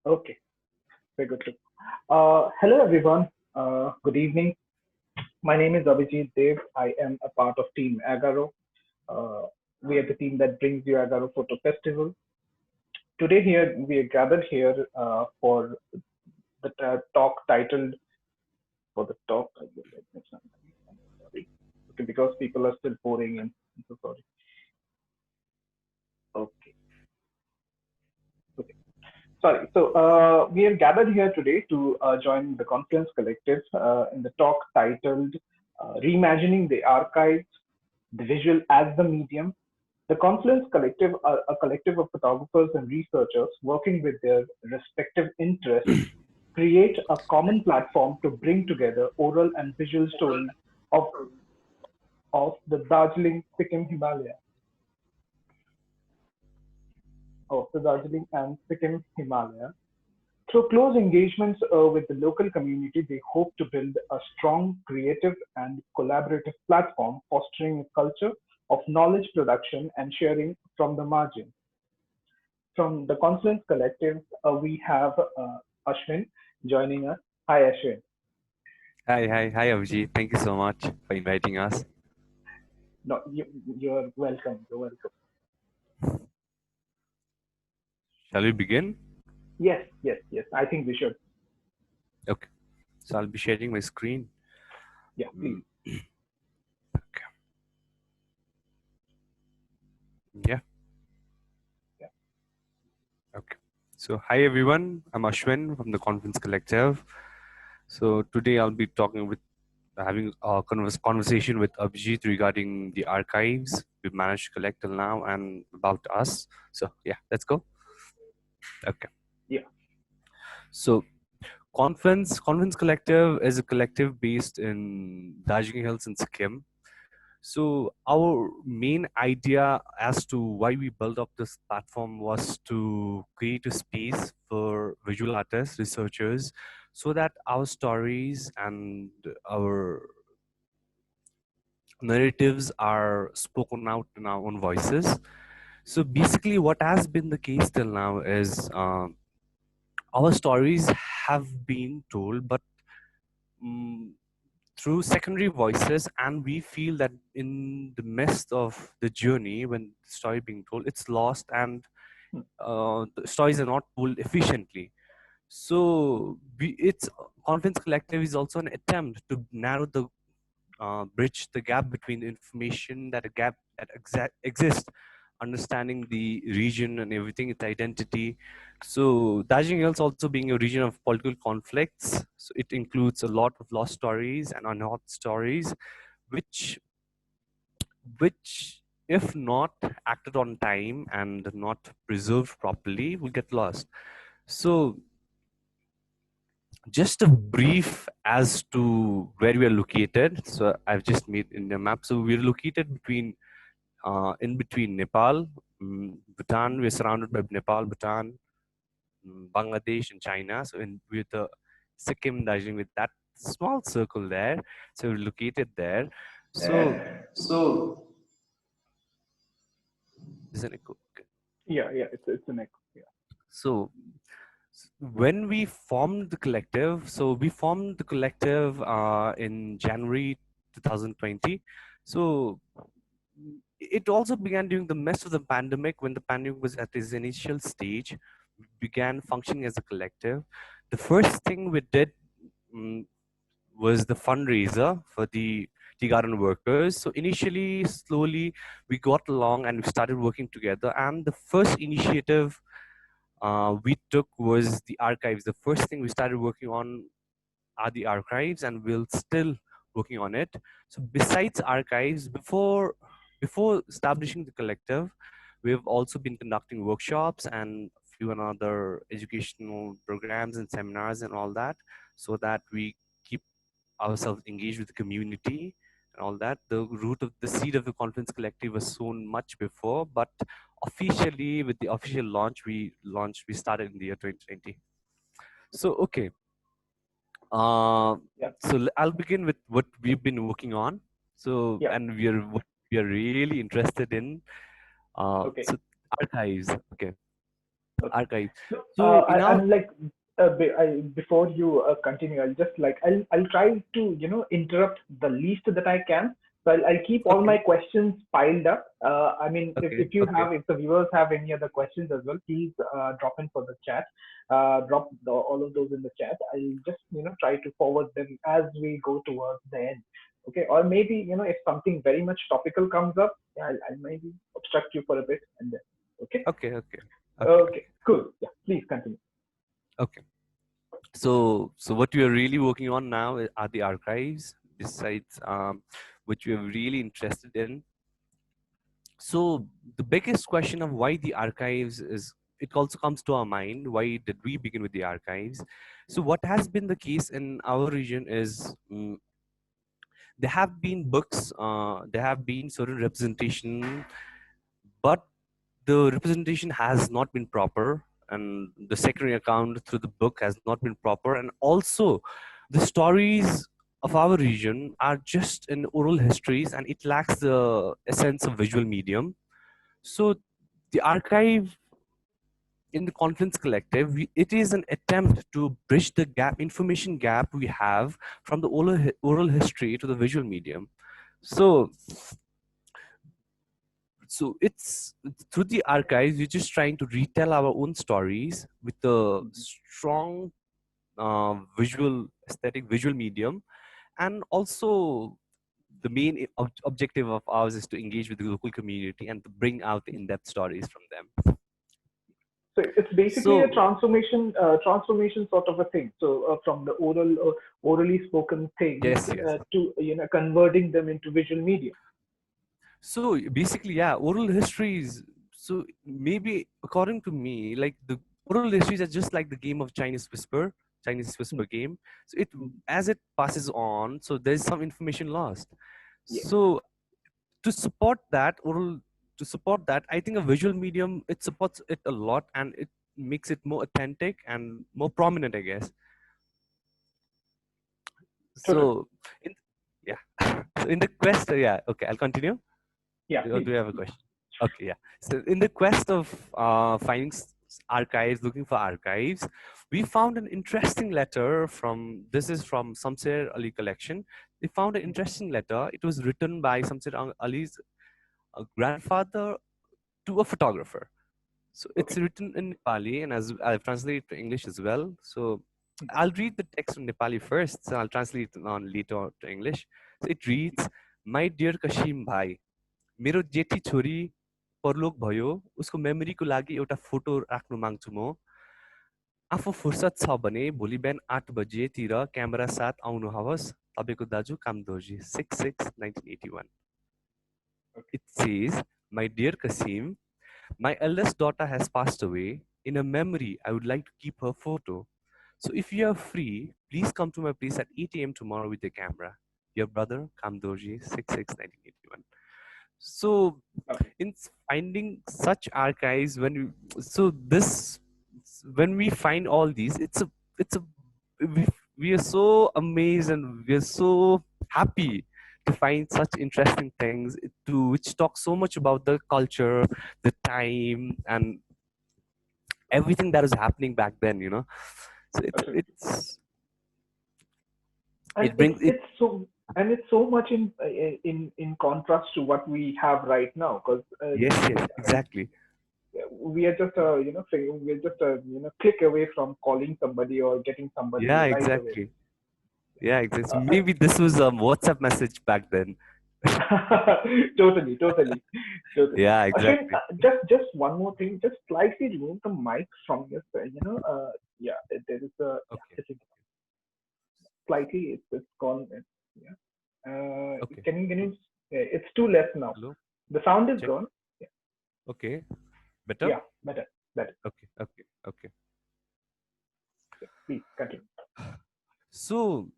Okay, very good. Hello, everyone. Good evening. My name is Abhijit Dev. I am a part of Team Egaro. Uh, we are the team that brings you Egaro Photo Festival. Today, here we are gathered here for the talk titled for the talk. I'm sorry. Okay, because people are still pouring in. I'm so sorry. Okay. Okay. Sorry. We are gathered here today to join the Confluence Collective in the talk titled Reimagining the Archives, the Visual as the Medium. The Confluence Collective are a collective of photographers and researchers working with their respective interests, create a common platform to bring together oral and visual stories of, of the Darjeeling Sikkim Himalaya, of the Darjeeling and Sikkim Himalaya. Through close engagements with the local community, they hope to build a strong, creative, and collaborative platform fostering a culture of knowledge production and sharing from the margin. From the Confluence Collective, we have Ashwin joining us. Hi, Ashwin. Hi, Avji. Thank you so much for inviting us. No, you're welcome. You're welcome. Shall we begin? Yes, yes, yes. I think we should. Okay. So I'll be sharing my screen. Yeah, please. Okay. Yeah. Yeah. Okay. So hi everyone. I'm Ashwin from the Confluence Collective. So today I'll be talking with having a conversation with Abhijit regarding the archives we've managed to collect till now and about us. So yeah, let's go. Okay. Yeah. So Confluence Collective is a collective based in Darjeeling Hills in Sikkim. So our main idea as to why we built up this platform was to create a space for visual artists, researchers, so that our stories and our narratives are spoken out in our own voices. So basically, what has been the case till now is our stories have been told, but mm through secondary voices, and we feel that in the midst of the journey when the story being told, it's lost, and Hmm. the stories are not told efficiently. So it's Confidence Collective is also an attempt to narrow the bridge the gap between the information that a gap that exists, understanding the region and everything, its identity. So Darjeeling Hills also being a region of political conflicts, so it includes a lot of lost stories and unearthed stories, which if not acted on time and not preserved properly will get lost. So just a brief as to where we are located. So I've just made in the map. So we're located in between Nepal, Bhutan. We're surrounded by Nepal, Bhutan, Bangladesh, and China. So with the Sikkim, Darjeeling, with that small circle there. So we're located there. So There. So there's an echo. Okay. yeah, yeah. It's an echo. Yeah. So when we formed the collective, so we formed the collective in January 2020. So it also began during the midst of the pandemic, when the pandemic was at its initial stage. We began functioning as a collective. The first thing we did um, was the fundraiser for the tea garden workers. So initially, slowly, we got along and we started working together. And the first initiative we took was the archives. The first thing we started working on are the archives, and we'll still working on it. So besides archives, before establishing the collective, we have also been conducting workshops and few another educational programs and seminars and all that, so that we keep ourselves engaged with the community and all that. The root of the seed of the Confluence Collective was sown much before, but officially with the official launch, we started in the year 2020. So okay, Yeah. I'll begin with what we've been working on. So, Yeah. and what we are really interested in. Okay. So archives. Okay. Okay. archive. So, So in our I'm like, before you continue, I'll try to, interrupt the least that I can. So I'll keep all my okay, questions piled up. I mean, okay, okay, if the viewers have any other questions as well, please drop in for the chat. Drop all of those in the chat. I'll just, try to forward them as we go towards the end. Okay. Or maybe, if something very much topical comes up, yeah, I'll maybe obstruct you for a bit and then, okay. okay, okay, okay, Okay, cool. Yeah, please continue. okay. So what we are really working on now are the archives. Besides, which we are really interested in. So the biggest question of why the archives is, it also comes to our mind. Why did we begin with the archives? So what has been the case in our region is, there have been books, there have been certain representation, but the representation has not been proper, and the secondary account through the book has not been proper, and also the stories of our region are just in oral histories, and it lacks the essence of visual medium. So the archive in the Confluence Collective, it is an attempt to bridge the gap, information gap we have from the oral history to the visual medium. So, so it's through the archives, we're just trying to retell our own stories with a Mhm. strong visual aesthetic, visual medium, and also the main objective of ours is to engage with the local community and to bring out the in-depth stories from them. So it's basically a So transformation sort of a thing. So from the orally spoken things yes, yes. to converting them into visual media. So basically, yeah, oral histories. So maybe according to me, like the oral histories are just like the game of Chinese Mm, whisper game. So it, mm, as it passes on, so there's some information lost. yeah, So to support that to support that, I think a visual medium, it supports it a lot, and it makes it more authentic and more prominent, I guess. totally. So in, yeah, so in the quest, yeah, okay, I'll continue. Yeah, Or please. do you have a question? Okay, yeah. So in the quest of finding archives, looking for archives, we found an interesting letter from, this is from Samsir Ali collection. We found an Mm, interesting letter. It was written by Samsir Ali's grandfather to a photographer. So it's okay. written in Nepali, and as I've translated to English as well. So Mm, I'll read the text in Nepali first, so I'll translate it on later to English. So it reads, "My dear Kashim Bhai, मेरो जेठी छोरी परलोक भयो, उसको मेमोरीको लागि एउटा photo राख्न माग्छु म। आफू फुर्सद छ भने भोलि बिहान 8 बजेतिर क्यामेरा साथ आउनुहोस्। तपाईँको दाजु कामदोर्जी 6/6/1981." okay. It says, "My dear Kasim, my eldest daughter has passed away. In a memory, I would like to keep her photo. So if you are free, please come to my place at 8 a.m. tomorrow with your camera. Your brother, Kamdorji, 6/6/1981." So Okay. in finding such archives, when we find all these, it's a we, we are so amazed and we are so happy to find such interesting things to which talk so much about the culture, the time, and everything that was happening back then, so Absolutely. And it brings it. it's so much in contrast to what we have right now, because Yes, yes, exactly. we are just we're just click away from calling somebody or getting somebody Yeah, right away. exactly. Yeah, exactly. So And maybe this was a WhatsApp message back then. totally, totally, totally. Yeah, Ashwin, exactly. just one more thing. Just slightly remove the mic from your, yeah, there is a, yeah, Okay. it's slightly, it's gone. Yeah. Okay. Can you? It's too less now. Hello. The sound is Check. gone. Yeah, Okay. Better. yeah, better, better. Okay. Okay. Okay. Yeah, please continue. So,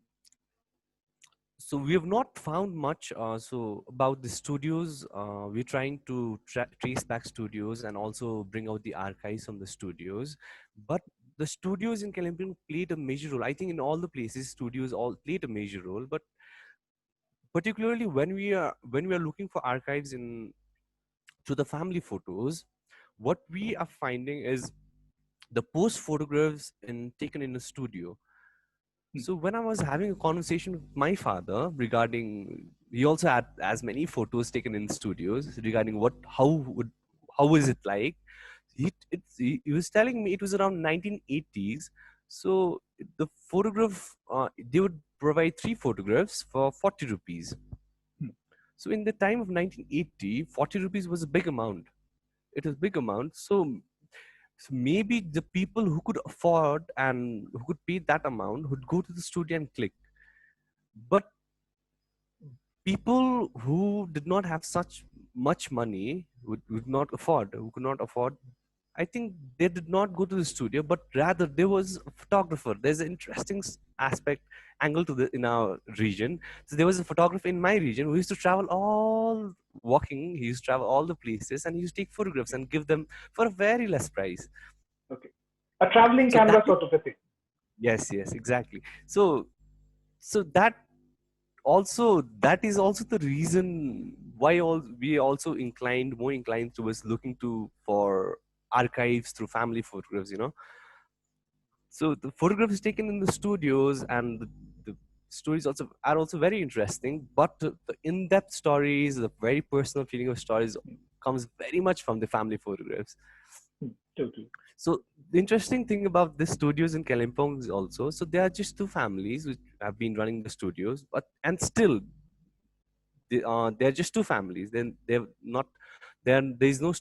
so we have not found much. So about the studios, we're trying to trace back studios and also bring out the archives from the studios. But the studios in Kalimpong played a major role. I think in all the places, studios all played a major role. But particularly when we are looking for archives in to the family photos, what we are finding is the post photographs taken in a studio. Hmm. So when I was having a conversation with my father regarding, he also had as many photos taken in studios regarding how is it like. He was telling me it was around 1980s. So the photograph, they would provide three photographs for 40 rupees. Hmm. So in the time of 1980, 40 rupees was a big amount. It was big amount. So maybe the people who could afford and who could pay that amount would go to the studio and click. But people who did not have such much money, would not afford, who could not afford, I think they did not go to the studio, but rather there was a photographer. There's an interesting aspect angle to the in our region. So there was a photographer in my region who used to travel all walking. He used to travel all the places and he used to take photographs and give them for a very less price. Okay. A Yeah. traveling So that camera sort of a thing. yes, exactly. So that also, that is also the reason why all we also more inclined towards looking to for archives through family photographs, so the photographs taken in the studios and the stories also are also very interesting, but the in-depth stories, the very personal feeling of stories Hmm. comes very much from the family photographs. Hmm. Totally. So the interesting thing about the studios in Kalimpong is also, so there are just two families which have been running the studios, but and still they're just two families. Then they're not there's no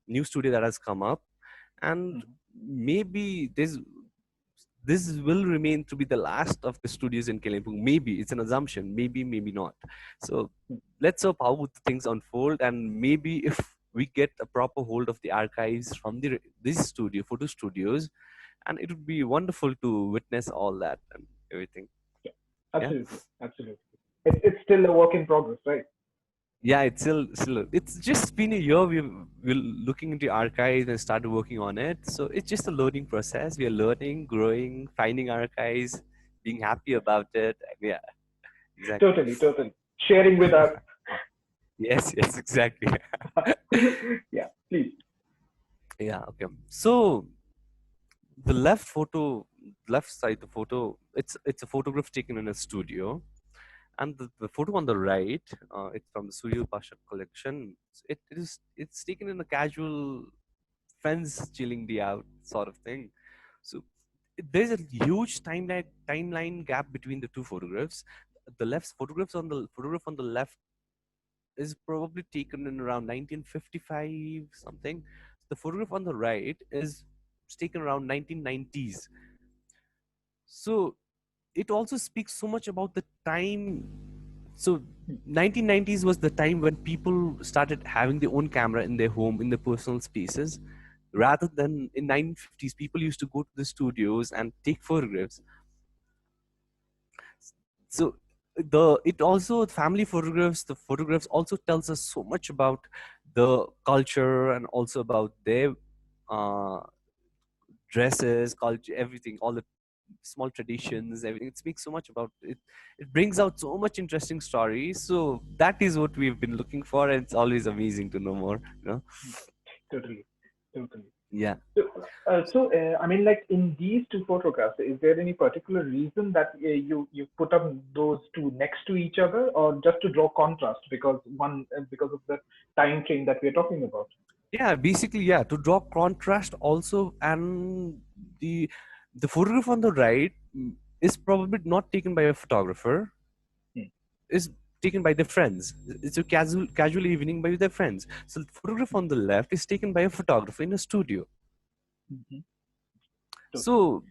new studio that has come up, and Hmm. maybe this will remain to be the last of the studios in Kalimpong. Maybe it's an assumption, maybe not. So Hmm. let's hope how things unfold, and maybe if we get a proper hold of the archives from this photo studios, and it would be wonderful to witness all that and everything. Yeah. Yeah. Absolutely. Absolutely. It's still a work in progress, right? Yeah, it's still it's just been a year. We're looking into archives and started working on it. So it's just a learning process. We are learning, growing, finding archives, being happy about it. Yeah, exactly. Totally. Totally. Sharing with us. Yes, exactly. Yeah. Please. Yeah, okay. So the left side, the photo, it's a photograph taken in a studio, and the photo on the right, it's from the Surya Pasha collection. It's taken in a casual friends chilling the out sort of thing. So there's a huge timeline gap between the two photographs. The left photographs on the photograph on the left is probably taken in around 1955 something. The photograph on the right is taken around 1990s. So it also speaks so much about the time. So Hmm. 1990s was the time when people started having their own camera in their home, in their personal spaces, rather than in 1950s people used to go to the studios and take photographs. So the it also family photographs, the photographs also tells us so much about the culture and also about their uh, dresses, culture, everything, all the small traditions, everything. It speaks so much about it. It brings out so much interesting stories. So that is what we've been looking for, and it's always amazing to know more. Hmm. Totally. Totally. Yeah. I mean, like in these two photographs, is there any particular reason that you put up those two next to each other, or just to draw contrast because of the time frame that we're talking about? Yeah, basically, yeah, to draw contrast also, and the the photograph on the right is probably not taken by a photographer, Hmm. is taken by their friends. It's a casual evening by their friends. So the photograph on the left is taken by a photographer in a studio. Mm-hmm. Totally. So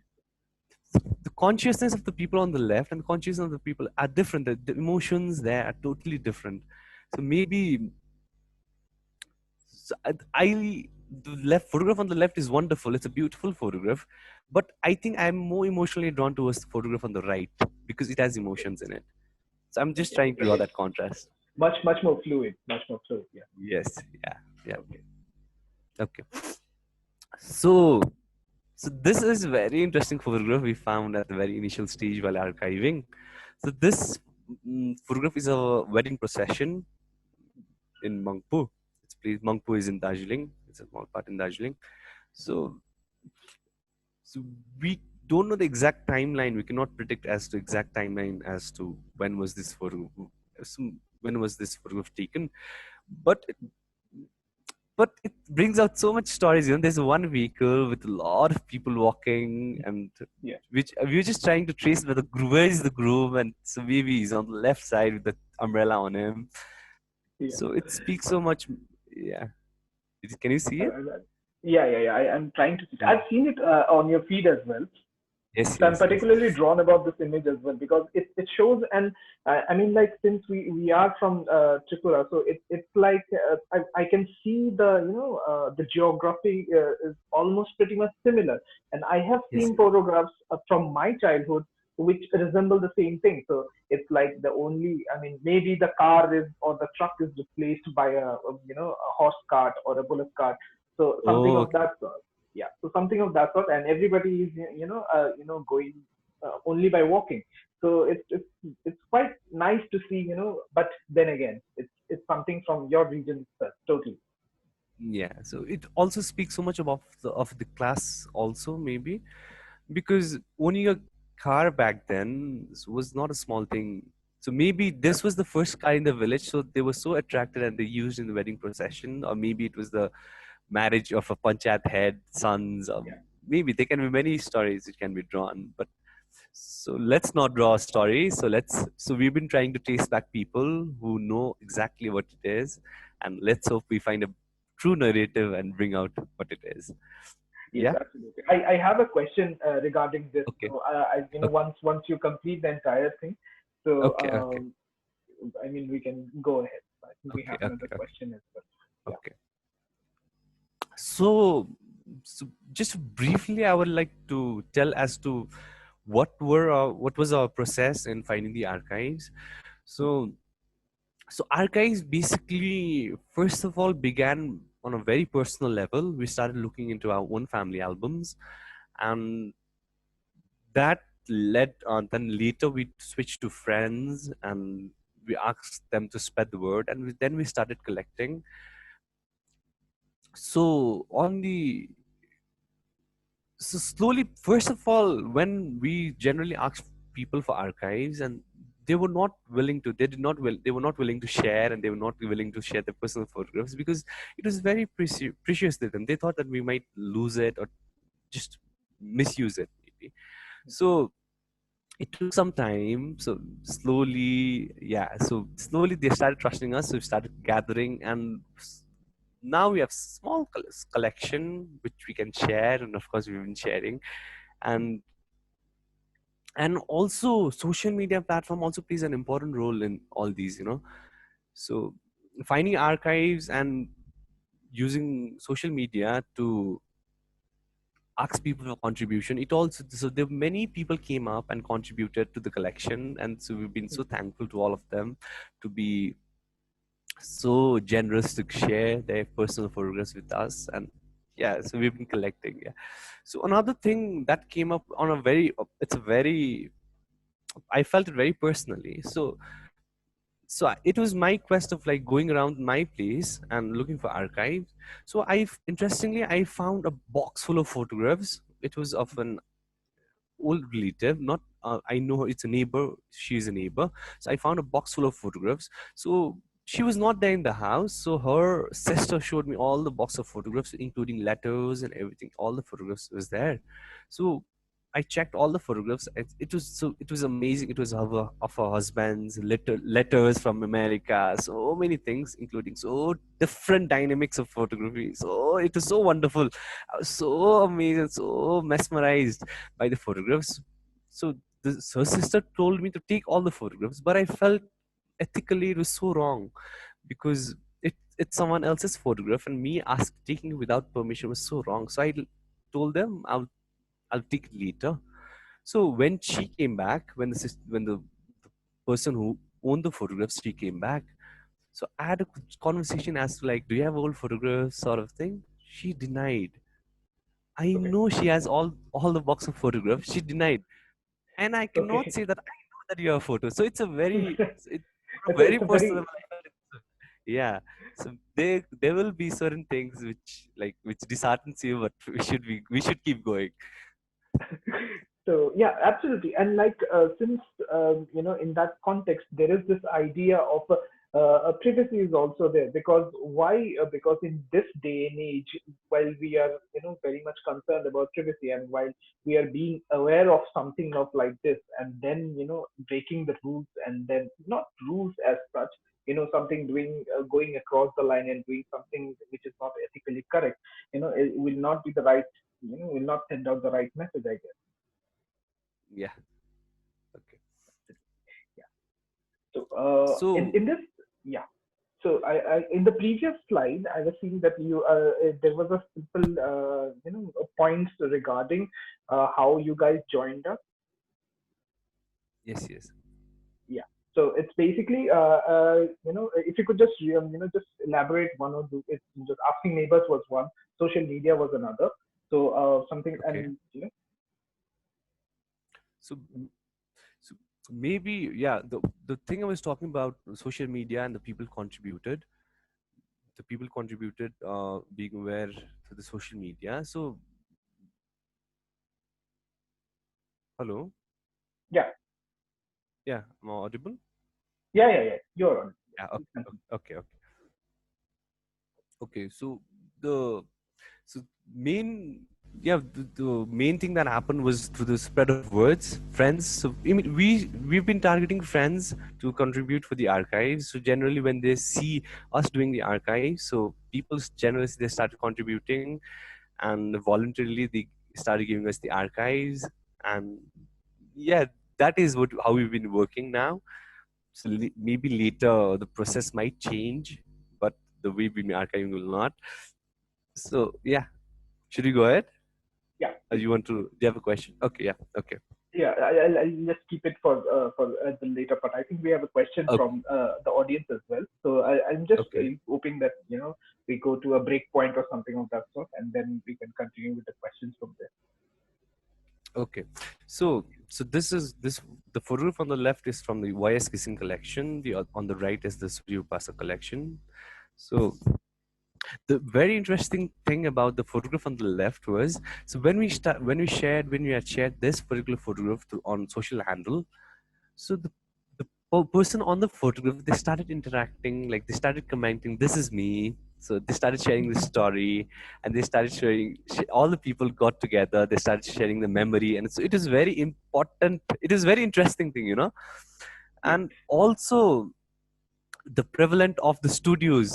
the consciousness of the people on the left and the consciousness of the people are different. The emotions there are totally different. So maybe so the left photograph on the left is wonderful. It's a beautiful photograph, but I think I'm more emotionally drawn towards the photograph on the right because it has Okay. emotions in it. So I'm just Okay. trying to draw that contrast. Much more fluid. Much more fluid. Yeah. Yes, yeah. Okay. Okay. So, so this is very interesting photograph we found at the very initial stage while archiving. So this photograph is a wedding procession in Mangpu. Mangpu is in Darjeeling. It's a small part in Darjeeling. So So we don't know the exact timeline. We cannot predict as to exact timeline as to when was this photograph, when was this photograph taken. But it brings out so much stories. There's one vehicle with a lot of people walking, and Yeah, which we were just trying to trace where is the groom, and so maybe he's on the left side with the umbrella on him. yeah. So it speaks so much. Yeah, can you see Uh, it? uh, yeah. I'm trying to. Yeah. I've seen it on your feed as well. Yes, So I'm yes, yes. particularly drawn about this image as well because it shows, and I mean, like, since we are from Tripura, so it's like I can see the the geography is almost pretty much similar, and I have Yes. seen photographs from my childhood which resemble the same thing. So it's like the only, I mean, maybe the car is or the truck is replaced by a horse cart or a bullock cart, so something Oh, of okay. that sort. Yeah, so something of that sort, and everybody is going only by walking. So it's quite nice to see, but then again, it's something from your region itself, totally. Yeah. So it also speaks so much about the class also, maybe, because owning a car back then was not a small thing. So maybe this was the first car in the village, so they were so attracted and they used in the wedding procession, or maybe it was the marriage of a panchayat head sons. Yeah, Maybe there can be many stories it can be drawn, but so let's not draw a story. So we've been trying to trace back people who know exactly what it is, and let's hope we find a true narrative and bring out what it is. yes, Yeah. absolutely. I have a question regarding this. Okay. So Okay. once you complete the entire thing, so Okay. Okay. I mean, we can go ahead. I think we Okay. have Okay. another Okay. question as well. Yeah. Okay. So, so just briefly, I would like to tell as to what was our process in finding the archives. So, so archives basically first of all began on a very personal level. We started looking into our own family albums, and that led on. Then later we switched to friends, and we asked them to spread the word, and then we started collecting. So on the so slowly, first of all, when we generally asked people for archives, and they were not willing to, they were not willing to share, and they were not willing to share their personal photographs because it was very precious to them. They thought that we might lose it or just misuse it, maybe. So it took some time. So slowly, yeah. So slowly they started trusting us. So we started gathering, and now we have small collection which we can share, and of course we've been sharing. and and also social media platform also plays an important role in all these. So finding archives and using social media to ask people for contribution, it also, so there many people came up and contributed to the collection, and so we've been so thankful to all of them to be so generous to share their personal photographs with us. And yeah, so we've been collecting. Yeah. So another thing that came up on a very, it's a very, I felt it very personally. So it was my quest of like going around my place and looking for archives. So I interestingly I found a box full of photographs. It was of an old relative, not I know her, it's a neighbor, she's a neighbor. So I found a box full of photographs. So she was not there in the house, so her sister showed me all the box of photographs, including letters and everything. All the photographs was there. So I checked all the photographs. It was amazing. It was of her husband's letters from America, so many things, including so different dynamics of photography. So it was so wonderful. I was so amazed, so mesmerized by the photographs. So her sister told me to take all the photographs, but I felt ethically it was so wrong because it's someone else's photograph, and me taking it without permission was so wrong. So I told them I'll take it later. So when she came back, when the person who owned the photographs, she came back. So I had a conversation as to like, do you have old photographs, sort of thing. She denied. I Okay. know she has all the box of photographs. She denied, and I cannot Okay. say that I know that you have photos. So it's a very, it's on a very It's a personal very level. I felt it's yeah. So there will be certain things which disheartens you, but we should keep going. So yeah, absolutely. And like since in that context there is this idea of privacy is also there, because why? Because in this day and age, while we are very much concerned about privacy, and while we are being aware of something of like this, and then breaking the rules, and then not rules as such, something doing going across the line and doing something which is not ethically correct, it will not be the right, will not send out the right message, I guess. Yeah. Okay. Yeah. So So in this, yeah. So in the previous slide, I was seeing that there was a simple points regarding how you guys joined us. yes, yes. Yeah. So it's basically if you could just just elaborate one or two. It's just asking neighbors was one, social media was another. So something, Okay. and So so maybe, yeah, the thing I was talking about, social media and the people contributed being aware to the social media. So hello, yeah, yeah, am I audible? yeah. You're on. Yeah, Please continue. okay, okay. Okay, so the so main yeah the main thing that happened was through the spread of words, friends. So I mean, we've been targeting friends to contribute for the archives. So generally when they see us doing the archives, so people generally they started contributing, and voluntarily they started giving us the archives. And yeah, that is what how we've been working now. So maybe later the process might change, but the way we've been archiving will not. So yeah, should we go ahead? Yeah, You want to? Do you have a question? Okay, yeah, okay, yeah, I'll just keep it for the later part. I think we have a question okay, from the audience as well. So I'm just okay, hoping that we go to a break point or something of that sort, and then we can continue with the questions from there. okay. So this the photograph on the left is from the YS Kissing collection. The on the right is the Studio Pasa collection. So the very interesting thing about the photograph on the left was, so when we had shared this particular photograph on social handle. So the person on the photograph, they started interacting, like they started commenting, "This is me." So they started sharing the story, and they started sharing. All the people got together. They started sharing the memory, and so it is very important. It is very interesting thing, Yeah. and also the prevalent of the studios,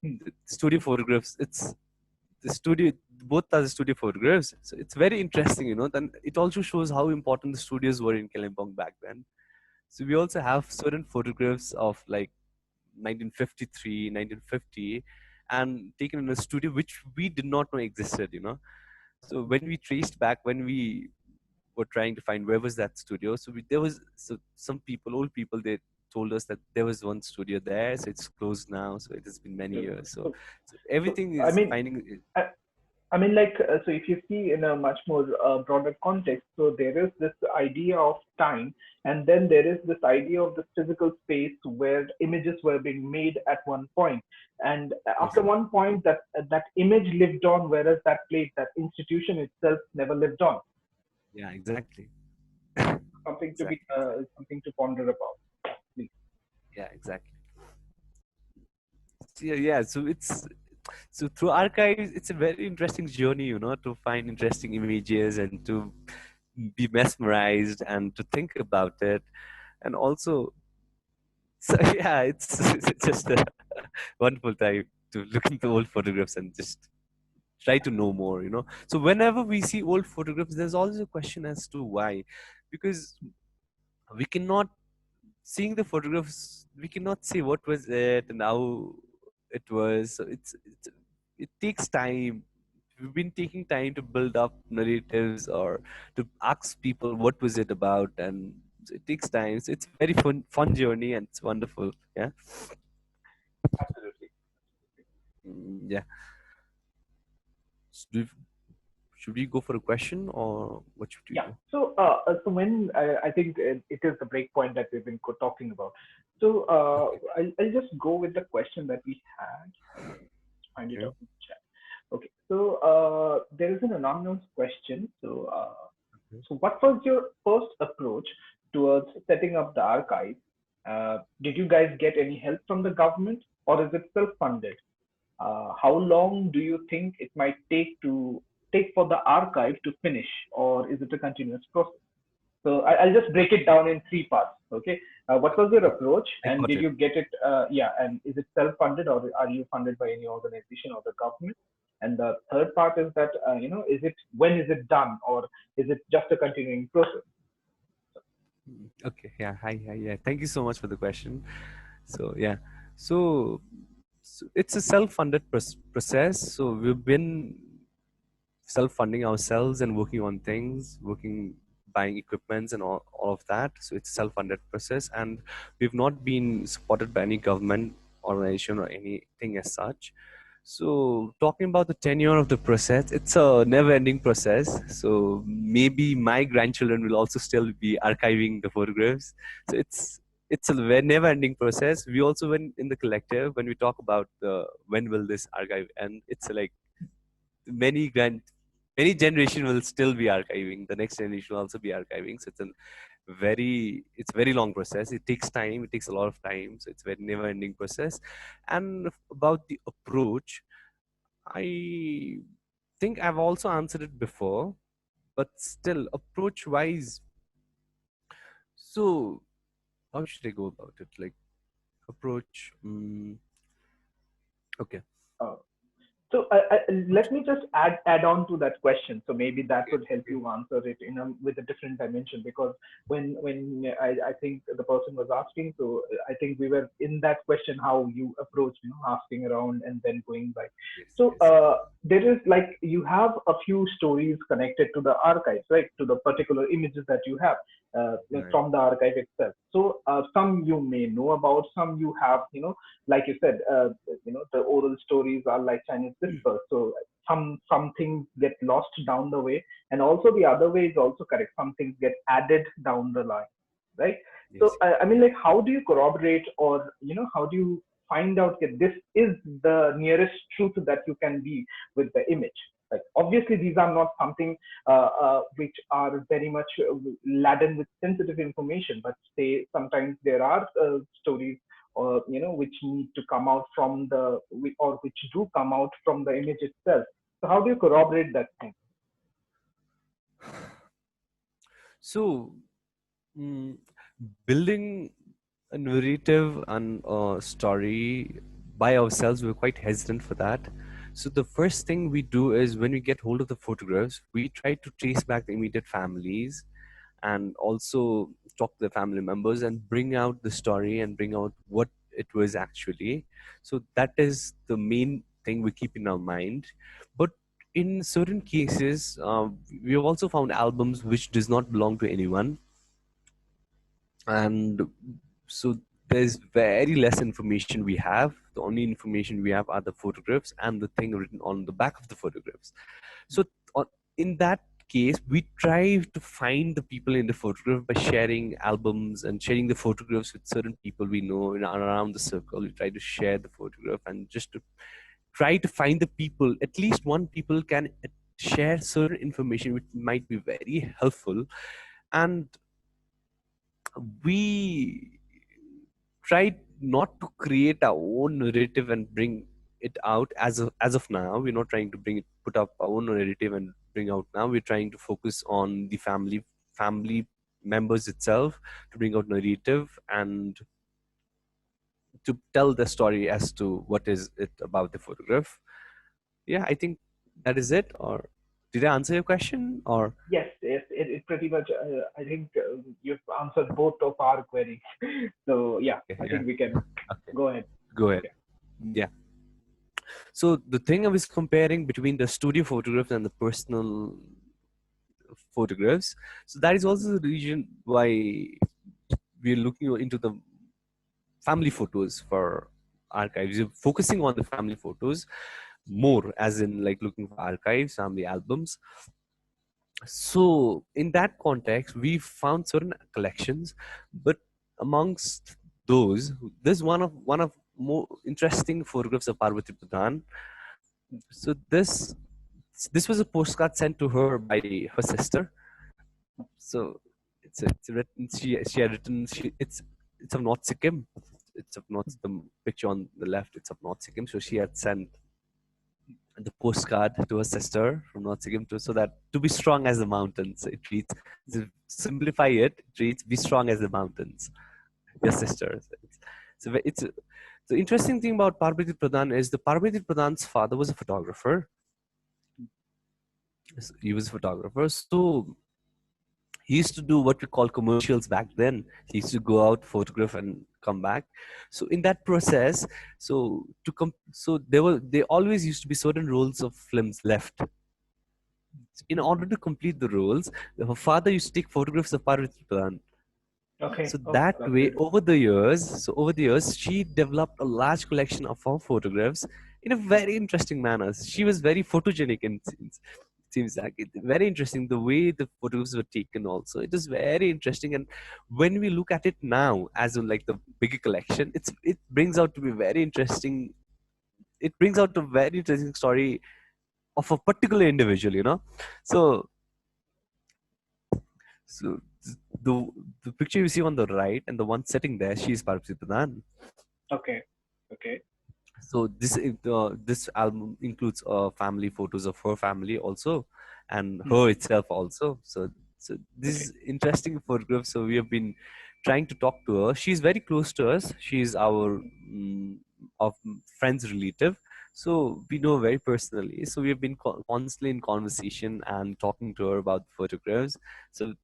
Hmm. the studio photographs. It's the studio. Both are the studio photographs. So it's very interesting, Then it also shows how important the studios were in Kalimpong back then. So we also have certain photographs of like 1953, 1950, and taken in a studio which we did not know existed. So when we traced back, when we were trying to find where was that studio, so there was some people, old people, they told us that there was one studio there, so it's closed now. So it has been many So, years. So, so, so so everything I is mean, finding. I, I mean, like, so if you see in a much more broader context, so there is this idea of time, and then there is this idea of the physical space where images were being made at one point, and Yes. after one point, that image lived on, whereas that place, that institution itself, never lived on. Yeah. Exactly. Exactly. Something to ponder about. Please. Yeah. Exactly. So, yeah. So through archives, it's a very interesting journey, to find interesting images and to be mesmerized and to think about it. And also, so yeah, it's just a wonderful time to look into old photographs and just try to know more. So whenever we see old photographs, there's always a question as to why, because we cannot, seeing the photographs, we cannot say what was it and how it was. So it takes time. We've been taking time to build up narratives or to ask people what was it about, and so it takes time. So it's a very fun journey, and it's wonderful. Yeah. Absolutely. Yeah. So should we go for a question, or what should we Yeah. do? So, so when I think it is the break point that we've been talking about. So, Okay. I'll just go with the question that we had. Find it Okay. out in the chat. Okay, so there is an anonymous question. Okay. So what was your first approach towards setting up the archive? Did you guys get any help from the government, or is it self-funded? How long do you think it might take for the archive to finish, or is it a continuous process? So I'll just break it down in three parts. Okay. What was your Okay. approach, I and got did it. you get it? Yeah, and is it self-funded, or are you funded by any organization or the government? And the third part is that is it when is it done, or is it just a continuing process? Okay. Yeah. Hi. Hi. Yeah. Thank you so much for the question. So yeah. So, so it's a self-funded process. So we've been self-funding ourselves and working on things, working, buying equipments and all of that. So it's a self-funded process, and we've not been supported by any government organization or anything as such. So talking about the tenure of the process, it's a never-ending process. So maybe my grandchildren will also still be archiving the photographs. So it's a never-ending process. We also, when in the collective, when we talk about the when will this archive end, it's like many grand many generation will still be archiving. The next generation will also be archiving. So it's very long process. It takes time. It takes a lot of time. So it's very never ending process. And about the approach, I think I've also answered it before, but still approach wise. So how should I go about it? Like approach. Okay. Uh, So let me just add on to that question. So maybe that Okay. would help Okay. you answer it in with a different dimension. Because when I think the person was asking, so I think we were in that question how you approach, asking around and then going by. Yes. So Yes. there is like you have a few stories connected to the archives, right? To the particular images that you have Right. from the archive itself. So some you may know about, some you have, like you said, the oral stories are like Chinese whispers. So some things get lost down the way, and also the other way is also correct. Some things get added down the line, right? So Yes. I mean, like, how do you corroborate, or how do you find out that this is the nearest truth that you can be with the image? Like, obviously, these are not something which are very much laden with sensitive information, but say sometimes there are stories or which need to come out from the or which do come out from the image itself. So how do you corroborate that thing? So, mm, building a narrative and a story by ourselves, we're quite hesitant for that. So the first thing we do is when we get hold of the photographs, we try to trace back the immediate families and also talk to the family members and bring out the story and bring out what it was actually. So that is the main thing we keep in our mind. But in certain cases, we have also found albums which does not belong to anyone, and so there's very less information we have. The only information we have are the photographs and the thing written on the back of the photographs. So on, in that case, we try to find the people in the photograph by sharing albums and sharing the photographs with certain people we know in around the circle. We try to share the photograph and just to try to find the people. At least one people can share certain information which might be very helpful, and we tried not to create our own narrative and bring it out as of now. We're not trying to put up our own narrative and bring out now. We're trying to focus on the family members itself to bring out narrative and to tell the story as to what is it about the photograph. Yeah, I think that is it. Or did I answer your question? Or Yes, yes, it pretty much. I think you've answered both of our queries. So yeah, okay, I yeah, think we can okay, go ahead. go ahead. Okay. Yeah. So the thing I was comparing between the studio photographs and the personal photographs. So that is also the reason why we're looking into the family photos for archives. We're focusing on the family photos more, as in like looking for archives, family albums. So in that context, we found certain collections, but amongst those, there's one of more interesting photographs of Parvati Pradhan. So this was a postcard sent to her by her sister. So it's written. She had written. It's of North Sikkim. It's of North. The picture on the left. It's of North Sikkim. So she had sent the postcard to her sister from North Sikkim so that to be strong as the mountains. It reads, to simplify it, it reads, be strong as the mountains, your sisters. It's the interesting thing about Parvati Pradhan is the Parvati Pradhan's father was a photographer. He was a photographer. So he used to do what we call commercials back then. He used to go out, photograph, and come back. So in that process, so there always used to be certain rolls of films left. In order to complete the roles, her father used to take photographs of Parvati Pradhan. Okay. So Oh, that that's way, beautiful. over the years, she developed a large collection of her photographs in a very interesting manner. She was very photogenic, and seems like very interesting the way the photographs were taken. Also, it is very interesting, and when we look at it now as in like the bigger collection, it brings out to be very interesting. It brings out a very interesting story of a particular individual, So So the the picture you see on the right and the one sitting there, she is Parvati Pradhan. Okay. Okay. So this album includes family photos of her family also, and her Hmm. itself also. So this Okay. is interesting photograph. So we have been trying to talk to her. She's very close to us. She's our of friends relative. So we know her very personally. So we have been constantly in conversation and talking to her about photographs. So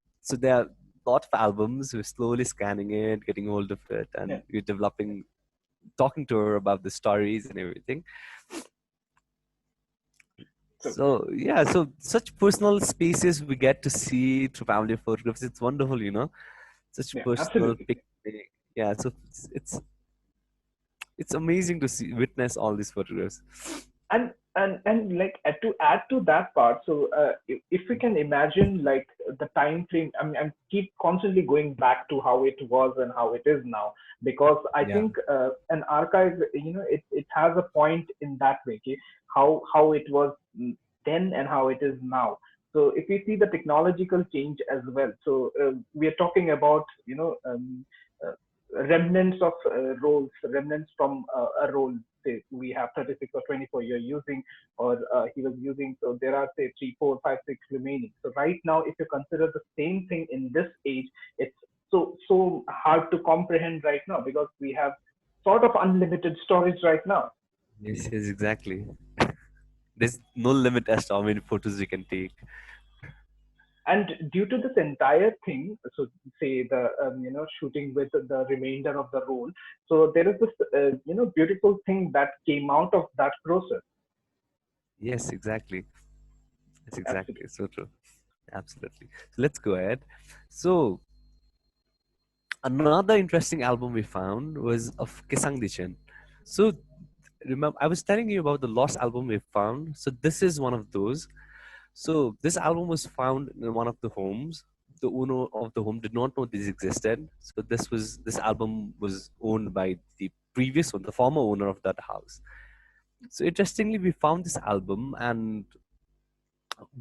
there are a lot of albums. We're slowly scanning it, getting hold of it, Yeah. and we're developing talking to her about the stories and everything. So So yeah, so such personal spaces we get to see through family photographs. It's wonderful, such yeah, personal absolutely. picnic. Yeah, so it's amazing to see witness all these photographs. And like to add to that part, so if we can imagine like the time frame, I'm keep constantly going back to how it was and how it is now, because I Yeah. think an archive, it has a point in that way, okay? How it was then and how it is now. So if we see the technological change as well, so we are talking about uh, remnants of roles, remnants from a role. Say we have 36 or 24 you're using, or he was using. So there are say 3, 4, 5, 6 remaining. So right now, if you consider the same thing in this age, it's so hard to comprehend right now because we have sort of unlimited storage right now. Yes, yes, exactly. There's no limit as to how many photos we can take. And due to this entire thing, so say the shooting with the remainder of the role, so there is this beautiful thing that came out of that process. Yes, exactly. Yes, Absolutely. exactly. So true. Absolutely. So let's go ahead. So another interesting album we found was of Kesang Dichan. So remember, I was telling you about the lost album we found. So this is one of those. So this album was found in one of the homes. The owner of the home did not know this existed. So this album was owned by the previous one, the former owner of that house. So interestingly, we found this album, and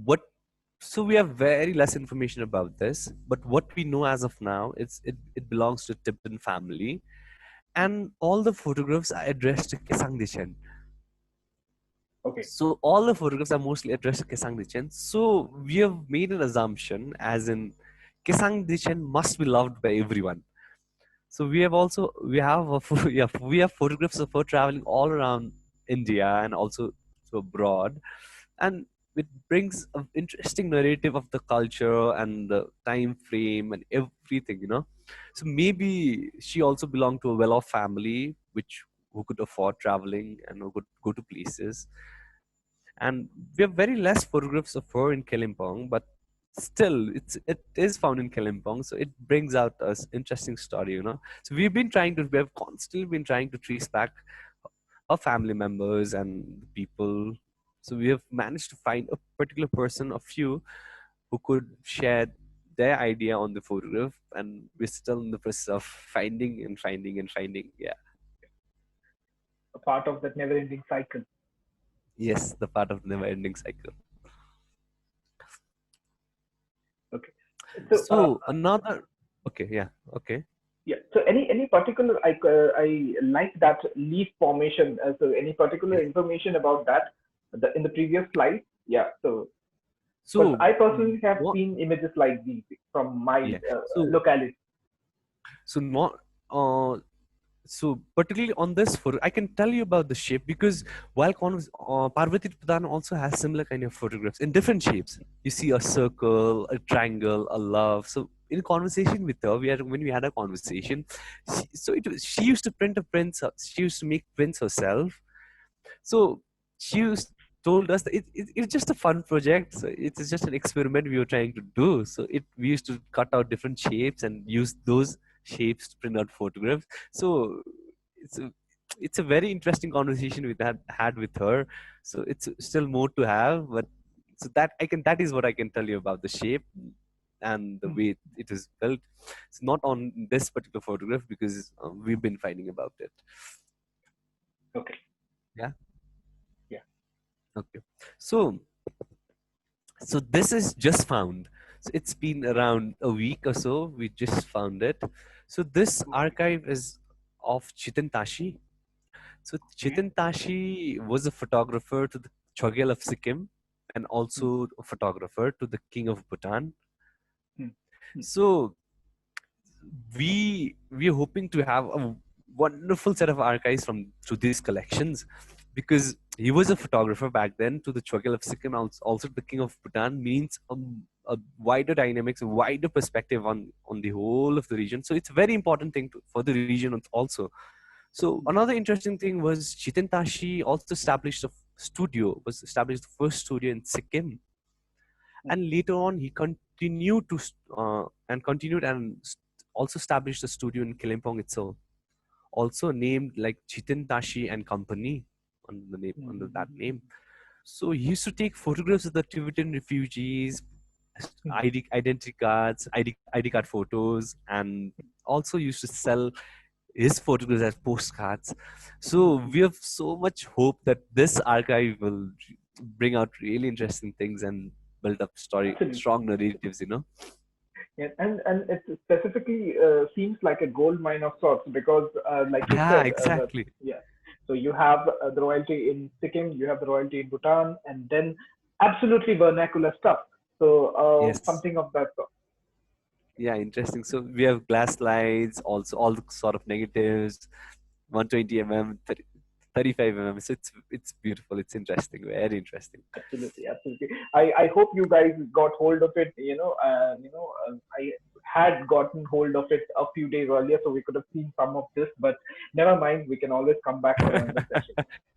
what so we have very less information about this, but what we know as of now, it belongs to Tibetan family, and all the photographs are addressed to Kesang Dichen. Okay. So all the photographs are mostly addressed to Kesang Dichen. So we have made an assumption, as in Kesang Dichen must be loved by everyone. So we have yeah, we have photographs of her traveling all around India and also to abroad, and it brings an interesting narrative of the culture and the time frame and everything. So maybe she also belonged to a well-off family, which who could afford traveling and who could go to places. And we have very less photographs of her in Kalimpong, but still it is found in Kalimpong, so it brings out a interesting story. So we have constantly been trying to trace back our family members and the people. So we have managed to find a particular person, a few, who could share their idea on the photograph, and we're still in the process of finding and finding and finding. Yeah. A part of that never ending cycle. Yes, the part of never ending cycle. Okay. So So another, okay, yeah, okay. yeah. So any particular I like that leaf formation. So any particular Yes. information about that in the previous slide? Yeah. So because So I personally have what? seen images like these from my Yeah. locality. So not uh so particularly on this photo, I can tell you about the shape because while Parvati Pradhan also has similar kind of photographs in different shapes. You see a circle, a triangle, a love. So in conversation with her, when we had a conversation, she used to print a prints. She used to make prints herself. So told us that it's just a fun project. So it's just an experiment we were trying to do. So we used to cut out different shapes and use those shapes to print out photographs. So it's a it's a very interesting conversation we had with her. So it's still more to have, but so that is what I can tell you about the shape and the Hmm. way it is built. It's not on this particular photograph because we've been fighting about it. Okay. Yeah. Yeah. Okay. So this is just found. So it's been around a week or so. We just found it. So this Okay. archive is of Chitin Tashi. So Okay. Chitin Tashi was a photographer to the Chogyal of Sikkim and Hmm. also a photographer to the King of Bhutan. Hmm. Hmm. So we're hoping to have a wonderful set of archives from through these collections because he was a photographer back then to the Chogyal of Sikkim, also the King of Bhutan means a wider dynamics, a wider perspective on the whole of the region. So it's a very important thing for the region also. So Hmm. another interesting thing was Chitin Tashi also established was established the first studio in Sikkim, Hmm. and later on he continued to continued and also established a studio in Kalimpong itself, also named like Chitin Tashi and Company Hmm. under Hmm. that Hmm. name. So he used to take photographs of the Tibetan refugees, Hmm. identity cards, ID card photos, and also used to sell his photographs as postcards. Hmm. So Hmm. we have so much hope that this archive will bring out really interesting things and build up Absolutely. strong narratives. Yeah, and it specifically seems like a gold mine of sorts because, like you Yeah, said, exactly. yeah. So you have the royalty in Sikkim, you have the royalty in Bhutan, and then absolutely vernacular stuff. So Yes. something of that sort. Yeah, interesting. So we have glass slides, also all the sort of negatives, 120 mm, 35 mm. So it's beautiful. It's interesting. Very interesting. Absolutely, absolutely. I hope you guys got hold of it. I had gotten hold of it a few days earlier, so we could have seen some of this. But never mind, we can always come back for another session.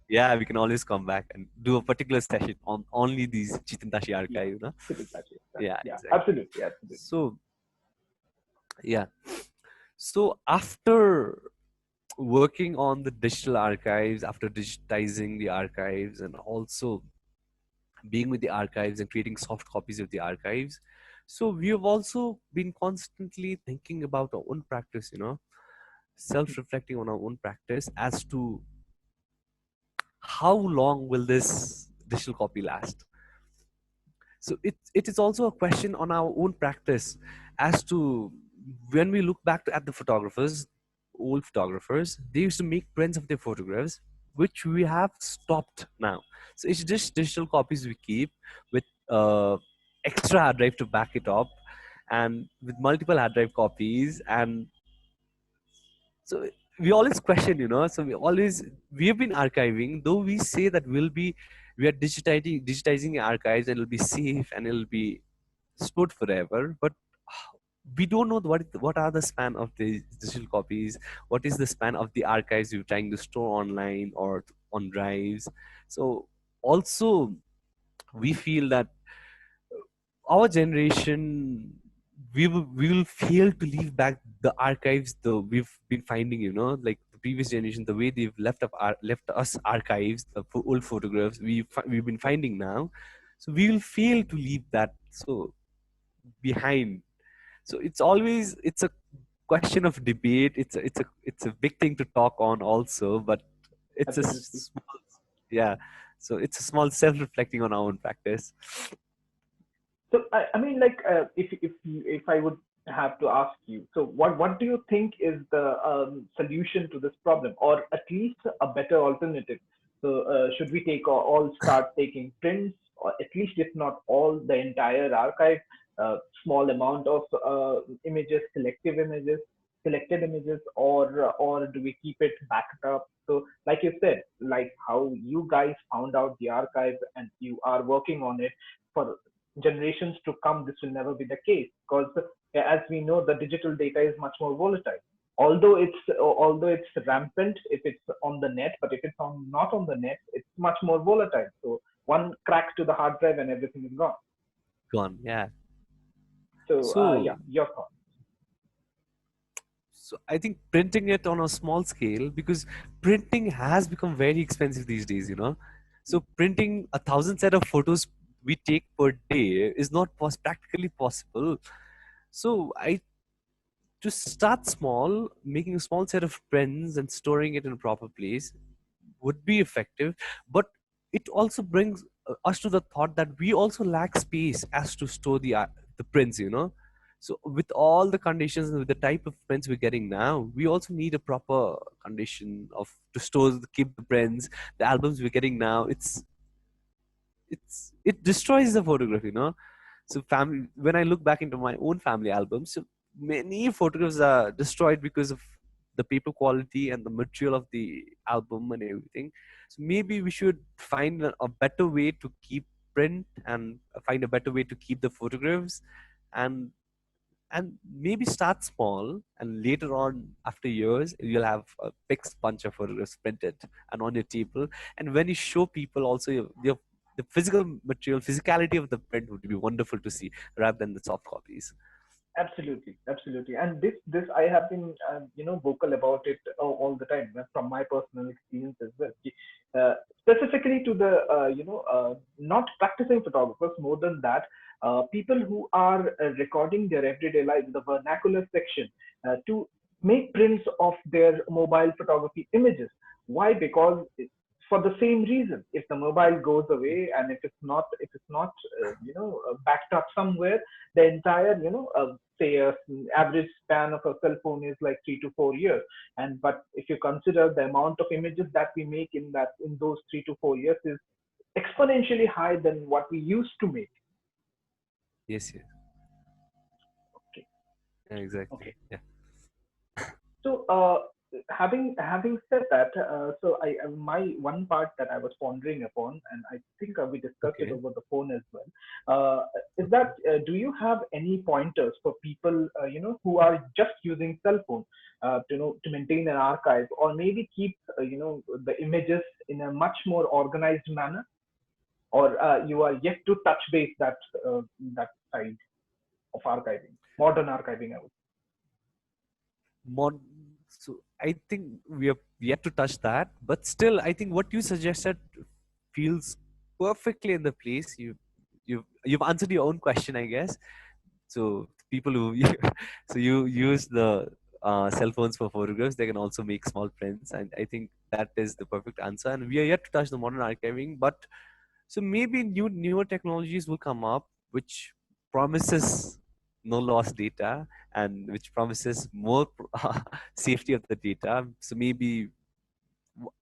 Yeah, we can always come back and do a particular session on only these Chitantashi Yeah, archive. typically, Yeah, yeah, exactly. absolutely, absolutely. So yeah. So after working on the digital archives, after digitizing the archives, and also being with the archives and creating soft copies of the archives, so we have also been constantly thinking about our own practice, self-reflecting on our own practice as to how long will this digital copy last. So it is also a question on our own practice as to when we look back at the photographers, old photographers, they used to make prints of their photographs, which we have stopped now. So it's just digital copies we keep with extra hard drive to back it up, and with multiple hard drive copies. And so we always question, so we've been archiving, though we say that we are digitizing archives and it'll be safe and it'll be stored forever, but we don't know what are the span of the digital copies, what is the span of the archives you're trying to store online or on drives. So also we feel that our generation, we will fail to leave back the archives the we've been finding, like the previous generation, the way they've left us archives, the old photographs we've been finding now. So we will fail to leave that so behind. So it's a question of debate. It's a big thing to talk on also, but it's a Absolutely. small, yeah. So it's a small self-reflecting on our own practice. So I mean, like, if I would have to ask you, so what do you think is the solution to this problem, or at least a better alternative? So should we take all start taking prints, or at least if not all, the entire archive, small amount of images, selected images, or do we keep it backed up? So, like you said, like how you guys found out the archive and you are working on it for generations to come, this will never be the case because, as we know, the digital data is much more volatile. Although it's rampant if it's on the net, but if it's not on the net, it's much more volatile. So one crack to the hard drive and everything is gone. Gone. Yeah. So yeah, So your thought. So I think printing it on a small scale, because printing has become very expensive these days, you know. So printing 1,000 set of photos we take per day is not practically possible. So I just start small, making a small set of prints and storing it in a proper place would be effective. But it also brings us to the thought that we also lack space as to store the prints, you know. So with all the conditions and with the type of prints we're getting now, we also need a proper condition of to store, keep the prints, the albums we're getting now. It destroys the photograph, you know. So family, when I look back into my own family albums, so many photographs are destroyed because of the paper quality and the material of the album and everything. So maybe we should find a better way to keep print and find a better way to keep the photographs, and maybe start small, and later on after years you'll have a fixed bunch of photographs printed and on your table. And when you show people also the physical material physicality of the print would be wonderful to see rather than the soft copies. Absolutely, absolutely. And this I have been vocal about it all the time, from my personal experience as well. Specifically to the not practicing photographers, more than that, people who are recording their everyday life, the vernacular section, to make prints of their mobile photography images. Why? Because for the same reason, if the mobile goes away and if it's not backed up somewhere, the entire say average span of a cell phone is like 3 to 4 years. And but if you consider the amount of images that we make in those 3 to 4 years is exponentially high than what we used to make. Yes, yes. Okay. Yeah, exactly. Okay. Yeah. So, having said that, so my one part that I was pondering upon, and I think we discussed it Okay. over the phone as well, is that do you have any pointers for people, who are just using cell phone, to maintain an archive, or maybe keep the images in a much more organized manner, or you are yet to touch base that side of archiving, modern archiving, I would. Mod so I think we have yet to touch that, but still I think what you suggested feels perfectly in the place. You've answered your own question, I guess. So people who so you use the cell phones for photographs, they can also make small prints, and I think that is the perfect answer. And we are yet to touch the modern archiving, but so maybe newer technologies will come up which promises no lost data, and which promises more safety of the data. So maybe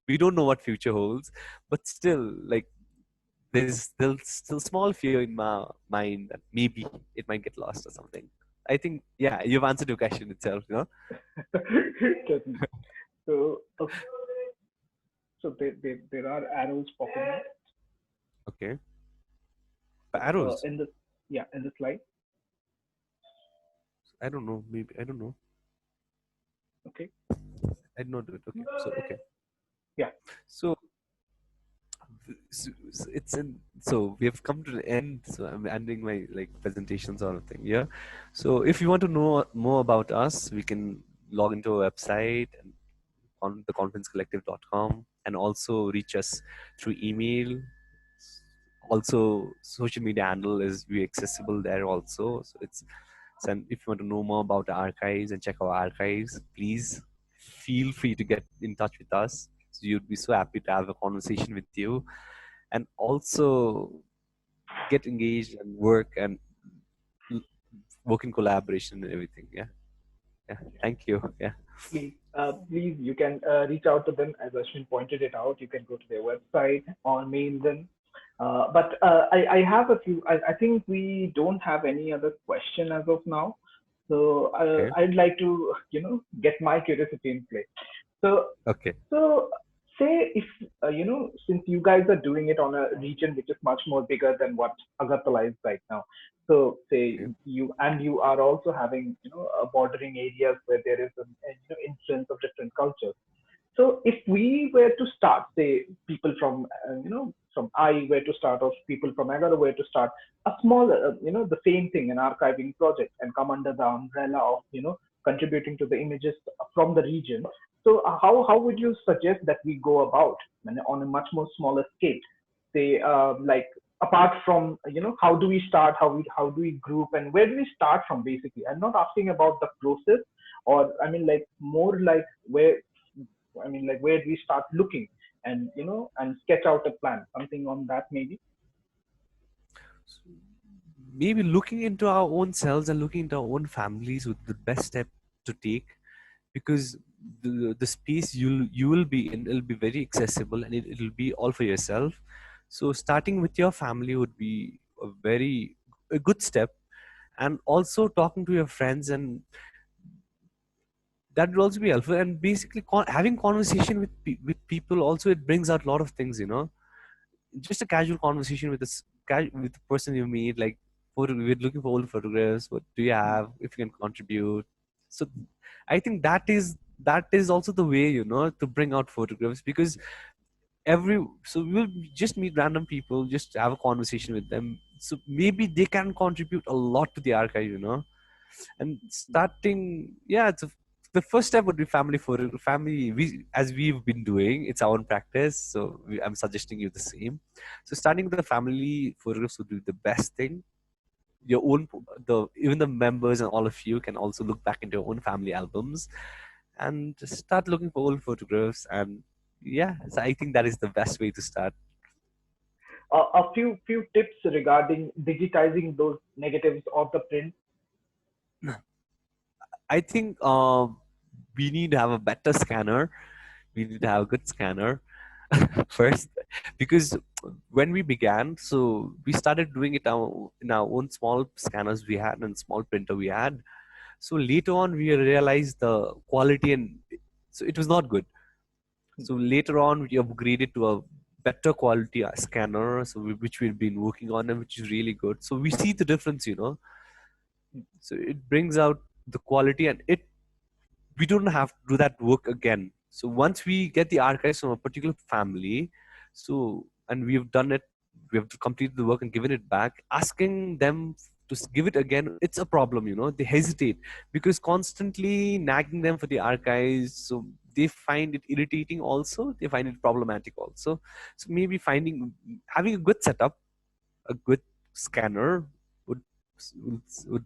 we don't know what future holds, but still, like, there's still small fear in my mind that maybe it might get lost or something. I think, yeah, you've answered your question itself, you know? Certainly. So, okay. So there are arrows popping up Okay. Arrows. in the, yeah, in the slide. I don't know. Maybe I don't know. Okay. I did not do it. Okay. So okay. Yeah. So, so it's in. So we have come to the end. So I'm ending my like presentation sort of thing. Yeah. So if you want to know more about us, we can log into our website and on the conferencecollective.com, and also reach us through email. Also, social media handle is we accessible there also. So it's, so if you want to know more about the archives and check our archives, please feel free to get in touch with us. So you'd be so happy to have a conversation with you. and also get engaged and work and l- work in collaboration and everything. Yeah, yeah. Thank you. Yeah. Please, you can reach out to them as Ashwin pointed it out. You can go to their website or mail them. But I have a few. I think we don't have any other question as of now. So Okay. I'd like to, get my curiosity in play. So Okay. so, say if since you guys are doing it on a region which is much more bigger than what Agartala is right now. So, say Okay. you are also having bordering areas where there is an influence of different cultures. So if we were to start, say people from from I were to start, or people from Egaro were to start a small, the same thing, an archiving project, and come under the umbrella of contributing to the images from the region. So how would you suggest that we go about on a much more smaller scale? Say like apart from how do we start, how do we group, and where do we start from? Basically, I'm not asking about the process, or I mean like more like where do we start looking and and sketch out a plan, something on that maybe. So maybe looking into our own selves and looking into our own families would the best step to take, because the space you will be in, it'll be very accessible, and it'll be all for yourself. So starting with your family would be a good step, and also talking to your friends, and that will also be helpful. And basically having conversation with with people also, it brings out a lot of things, just a casual conversation with with the person you meet, like we're looking for old photographs, what do you have, if you can contribute. So I think that is also the way, to bring out photographs, because every so we'll just meet random people, just have a conversation with them, so maybe they can contribute a lot to the archive, and starting, yeah, the first step would be family photo family, as we've been doing, it's our own practice, so I'm suggesting you the same. So starting with the family photographs would be the best thing. Your own, the even the members and all of you can also look back into your own family albums and just start looking for old photographs. And yeah, so I think that is the best way to start. A few tips regarding digitizing those negatives of the print. I think we need to have a better scanner. We need to have a good scanner first, because when we began, so we started doing it in our own small scanners we had and small printer we had. So later on, we realized the quality, and so it was not good. So later on, we upgraded to a better quality scanner, so which we've been working on, and which is really good. So we see the difference, So it brings out the quality, and we don't have to do that work again. So once we get the archives from a particular family, so and we've done it, we have completed the work and given it back, asking them to give it again, it's a problem, they hesitate, because constantly nagging them for the archives, so they find it irritating also, they find it problematic also. So maybe having a good setup, a good scanner would would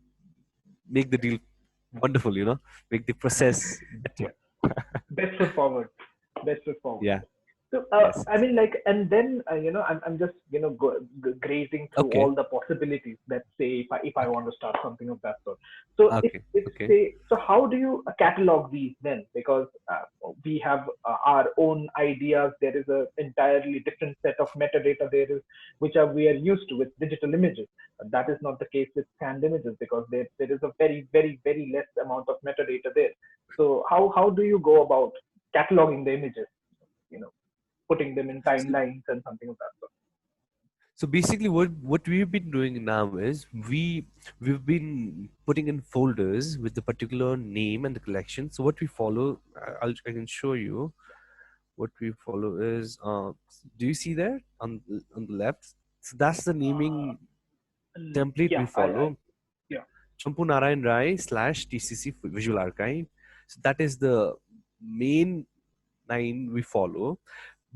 make the deal wonderful, make the process better. Yeah, best foot forward, best foot forward. Yeah. So, Yes. I mean, like, and then, I'm just, grazing through Okay. all the possibilities that say if I Okay. want to start something of that sort. So, Okay. if Okay. say, so how do you catalog these then? Because we have our own ideas. There is a entirely different set of metadata there is, we are used to with digital images. That is not the case with scanned images, because there is a very, very, very less amount of metadata there. So, how do you go about cataloging the images? You know putting them in So, timelines and something of that sort. so basically, what we've been doing now is we've been putting in folders with the particular name and the collection. So what we follow, I can show you. What we follow is, do you see there on the left? So that's the naming template we Yeah, I follow. yeah. Champu Narayan Rai / TCC Visual Archive. So that is the main line we follow.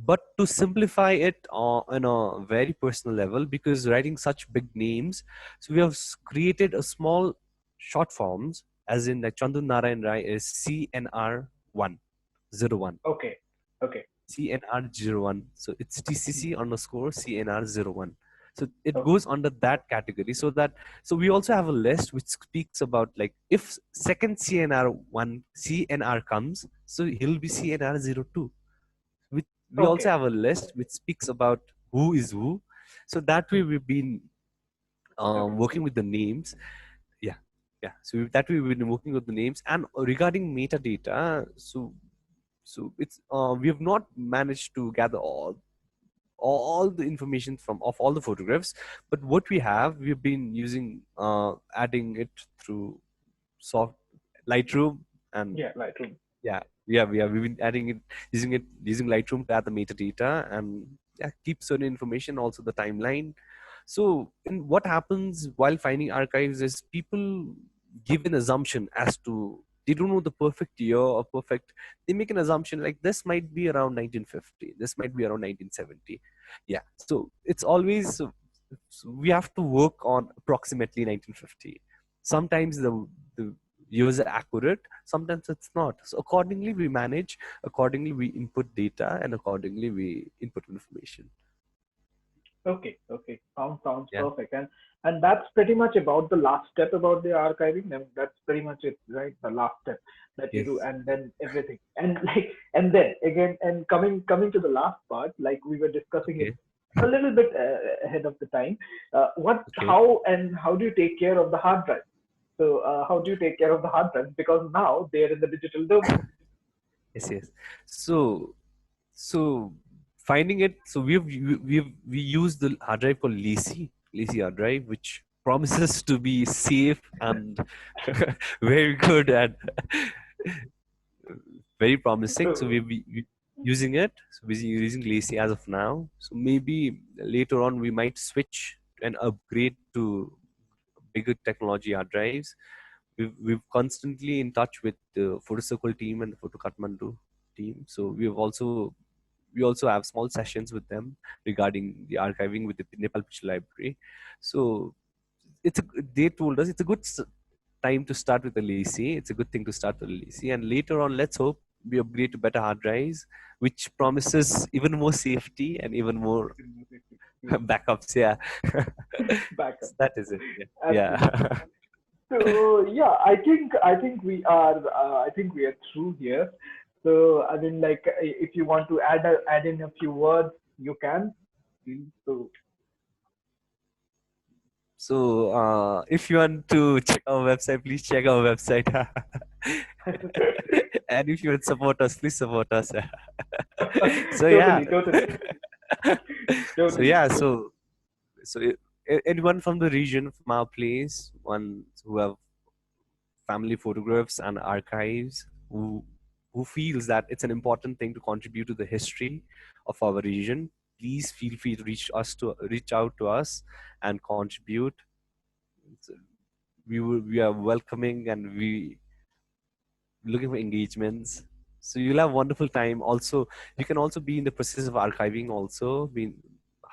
But to simplify it on a very personal level, because writing such big names, so we have created a small short forms, as in like Chandu Narayan Rai is CNR 101. Okay, okay. CNR01. So it's TCC Mhm. underscore CNR01. So it Okay. goes under that category. So we also have a list which speaks about, like, if second CNR1 CNR comes, so he'll be CNR02. We also Okay. have a list which speaks about who is who. So that way Mhm. we've been Okay. working with the names. Yeah, yeah. So that way we've been working with the names. And regarding metadata, so it's we have not managed to gather all the information from of all the photographs, but what we have, we've been using adding it through soft Lightroom. And Yeah. Lightroom. we've been adding it, using Lightroom to add the metadata, and yeah, keep certain information, also the timeline. So what happens while finding archives is people give an assumption as to, they don't know the perfect year or perfect, they make an assumption like this might be around 1950, this might be around 1970. Yeah, so it's always, so we have to work on approximately 1950. Sometimes the years are accurate, sometimes it's not. So accordingly we manage, accordingly we input data, and accordingly we input information. Okay. Okay. Sounds Yeah. perfect. And that's pretty much about the last step about the archiving. And that's pretty much it, right? The last step that you do, Yes. and then everything. And like, and then again, and coming to the last part, like we were discussing it Okay. a little bit ahead of the time. Okay. How do you take care of the hard drive? So how do you take care of the hard drive? Because now they're in the digital domain. Yes, yes. So, so finding it. So we use the hard drive called Lacy hard drive, which promises to be safe and very good and very promising. So So we using it. So we're using Lacy as of now. So maybe later on we might switch and upgrade to bigger technology hard drives. We've constantly in touch with the Photo Circle team and the Photo Kathmandu team. So we also have small sessions with them regarding the archiving with the Nepal Picture Library. So they told us it's a good time to start with the Lacy. It's a good thing to start with the Lacy, and later on, let's hope we upgrade to better hard drives, which promises even more safety and even more yes, backups. Yeah, backup. so that is it. Yeah, Absolutely. yeah. So yeah, I think we are through here. So I mean, like, if you want to add in a few words, you can. So So, if you want to check our website, please check our website. And if you want to support us, please support us. So yeah, totally, totally, so totally. yeah, so anyone from the region, from our place, one who have family photographs and archives, who feels that it's an important thing to contribute to the history of our region, please feel free to reach out to us and contribute. So we are welcoming, and we looking for engagements. So you'll have wonderful time. Also, you can also be in the process of archiving. Also, be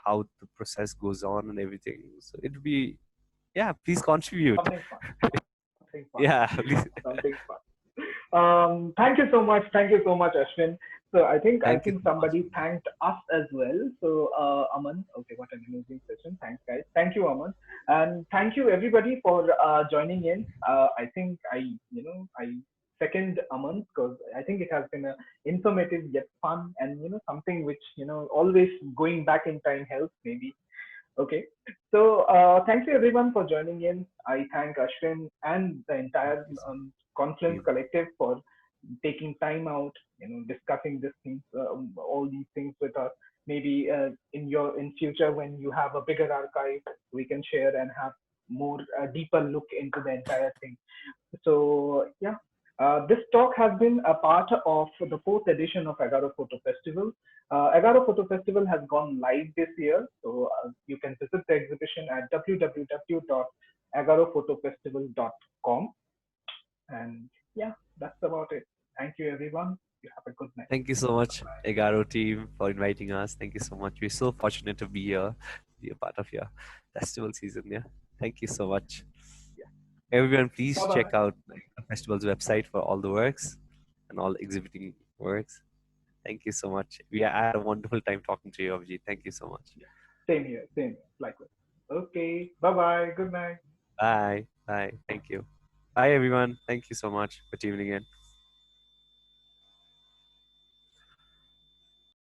how the process goes on and everything. So it'll be, yeah. Please contribute. Something fun, something fun, Yeah, please. something fun. Thank you so much. Thank you so much, Ashwin. So I think I Thank you think so much. somebody thanked us as well. So Aman, okay, what an amazing session. Thanks, guys. Thank you, Aman, and thank you everybody for joining in. I think I second Aman because I think it has been a informative yet fun and something which always going back in time helps maybe. Okay. So thank you everyone for joining in. I thank Ashwin and the Thank entire you so Confluence much. Collective for taking time out, discussing these things, all these things with us. Maybe in future when you have a bigger archive, we can share and have more deeper look into the entire thing. So yeah, this talk has been a part of the fourth edition of Egaro Photo Festival. Egaro Photo Festival has gone live this year, so you can visit the exhibition at www.agarophotofestival.com. And yeah, that's about it. Thank you, everyone. You have a good night. Thank you so much, Egaro team, for inviting us. Thank you so much. We're so fortunate to be a part of your festival season. Yeah. Thank you so much. Yeah. Everyone, please Bye bye. check out the festival's website for all the works and all exhibiting works. Thank you so much. I had a wonderful time talking to you, Abhijit. Thank you so much. Yeah. Same here. Same here. Likewise. Okay. Bye bye. Good night. Bye. Bye. Thank you. Bye, everyone. Thank you so much for tuning in.